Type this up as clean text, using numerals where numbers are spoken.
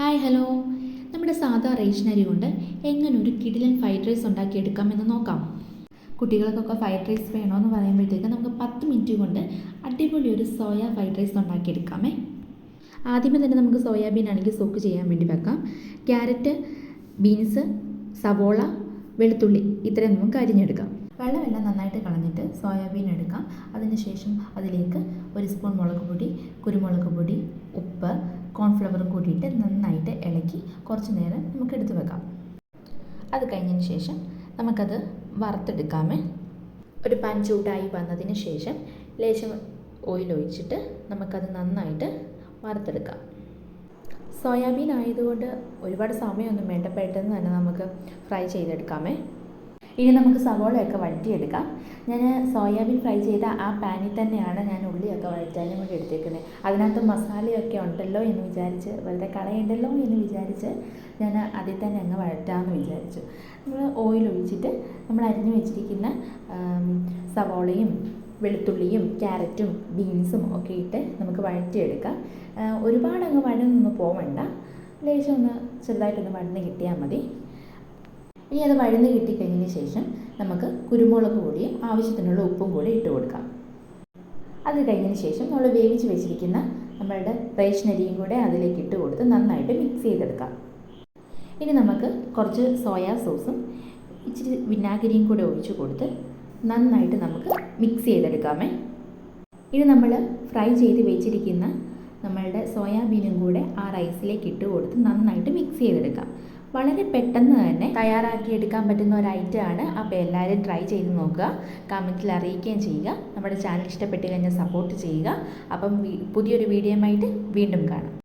Hi hello. നമ്മുടെ സാധാ ration അരി കൊണ്ട് എങ്ങനെ ഒരു കിടിലൻ ഫ്രൈഡ് റൈസ് ഉണ്ടാക്കിയെടുക്കാമെന്ന് നോക്കാം. കുട്ടികൾക്കൊക്കെ ഫ്രൈഡ് റൈസ് വേണമെന്ന് പറയുമ്പോഴത്തേക്ക് നമുക്ക് 10 മിനിറ്റ് കൊണ്ട് അടിപൊളി ഒരു സോയ ഫ്രൈഡ് റൈസ് ഉണ്ടാക്കിയെടുക്കാമേ. ആദ്യമേ തന്നെ നമുക്ക് സോയാബീൻ ആണെങ്കിൽ സോക്ക് ചെയ്യാൻ വേണ്ടി വെക്കാം. ക്യാരറ്റ്, ബീൻസ്, സവോള, വെളുത്തുള്ളി ഇത്രയും നമുക്ക് അരിഞ്ഞെടുക്കാം. വെള്ളമെല്ലാം നന്നായിട്ട് കളഞ്ഞിട്ട് സോയാബീൻ എടുക്കാം. അതിനുശേഷം അതിലേക്ക് 1 സ്പൂൺ മുളക് പൊടി, കുരുമുളക് പൊടി, ഉപ്പ്, കോൺഫ്ലവറും കൂടിയിട്ട് നന്നായിട്ട് ഇളക്കി കുറച്ച് നേരം നമുക്ക് എടുത്ത് വെക്കാം. അത് കഴിഞ്ഞതിന് ശേഷം നമുക്കത് വറുത്തെടുക്കാമേ. ഒരു പാൻ ചൂടായി വന്നതിന് ശേഷം ലേശം ഓയിൽ ഒഴിച്ചിട്ട് നമുക്കത് നന്നായിട്ട് വറുത്തെടുക്കാം. സോയാബീൻ ആയതുകൊണ്ട് ഒരുപാട് സമയമൊന്നും വേണ്ട, പെട്ടെന്ന് തന്നെ നമുക്ക് ഫ്രൈ ചെയ്തെടുക്കാമേ. ഇനി നമുക്ക് സവോളയൊക്കെ വഴറ്റിയെടുക്കാം. ഞാൻ സോയാബീൻ ഫ്രൈ ചെയ്ത ആ പാനിൽ തന്നെയാണ് ഞാൻ ഉള്ളിയൊക്കെ വഴറ്റാനും കൂടി എടുത്തേക്കുന്നത്. അതിനകത്ത് മസാലയൊക്കെ ഉണ്ടല്ലോ എന്ന് വിചാരിച്ച്, വെറുതെ കളയണ്ടല്ലോ എന്ന് വിചാരിച്ച് ഞാൻ അതിൽ തന്നെ അങ്ങ് വഴറ്റാമെന്ന് വിചാരിച്ചു. നമ്മൾ ഓയിൽ ഒഴിച്ചിട്ട് നമ്മൾ അരിഞ്ഞു വെച്ചിരിക്കുന്ന സവോളയും വെളുത്തുള്ളിയും ക്യാരറ്റും ബീൻസും ഒക്കെ ഇട്ട് നമുക്ക് വഴറ്റിയെടുക്കാം. ഒരുപാട് അങ്ങ് വഴന്നൊന്നും പോവണ്ട, ലേശം ഒന്ന് ചെറുതായിട്ടൊന്ന് വഴന്ന് കിട്ടിയാൽ മതി. ഇനി അത് വഴന്ന് കിട്ടിക്കഴിഞ്ഞതിന് ശേഷം നമുക്ക് കുരുമുളക് പൊടിയും ആവശ്യത്തിനുള്ള ഉപ്പും കൂടി ഇട്ട് കൊടുക്കാം. അത് കഴിഞ്ഞതിന് ശേഷം നമ്മൾ വേവിച്ച് വെച്ചിരിക്കുന്ന നമ്മളുടെ റേഷൻ അരിയും കൂടെ അതിലേക്ക് ഇട്ട് കൊടുത്ത് നന്നായിട്ട് മിക്സ് ചെയ്തെടുക്കാം. ഇനി നമുക്ക് കുറച്ച് സോയാ സോസും ഇച്ചിരി വിനാഗിരിയും കൂടെ ഒഴിച്ച് കൊടുത്ത് നന്നായിട്ട് നമുക്ക് മിക്സ് ചെയ്തെടുക്കാമേ. ഇനി നമ്മൾ ഫ്രൈ ചെയ്ത് വെച്ചിരിക്കുന്ന നമ്മളുടെ സോയാബീനും കൂടെ ആ റൈസിലേക്ക് ഇട്ട് കൊടുത്ത് നന്നായിട്ട് മിക്സ് ചെയ്തെടുക്കാം. വളരെ പെട്ടെന്ന് തന്നെ തയ്യാറാക്കിയെടുക്കാൻ പറ്റുന്ന ഒരു ഐറ്റമാണ്. അപ്പോൾ എല്ലാവരും ട്രൈ ചെയ്ത് നോക്കുക, കമൻറ്റിൽ അറിയിക്കുകയും ചെയ്യുക. നമ്മുടെ ചാനൽ ഇഷ്ടപ്പെട്ട് കഴിഞ്ഞാൽ സപ്പോർട്ട് ചെയ്യുക. അപ്പം പുതിയൊരു വീഡിയോയുമായിട്ട് വീണ്ടും കാണാം.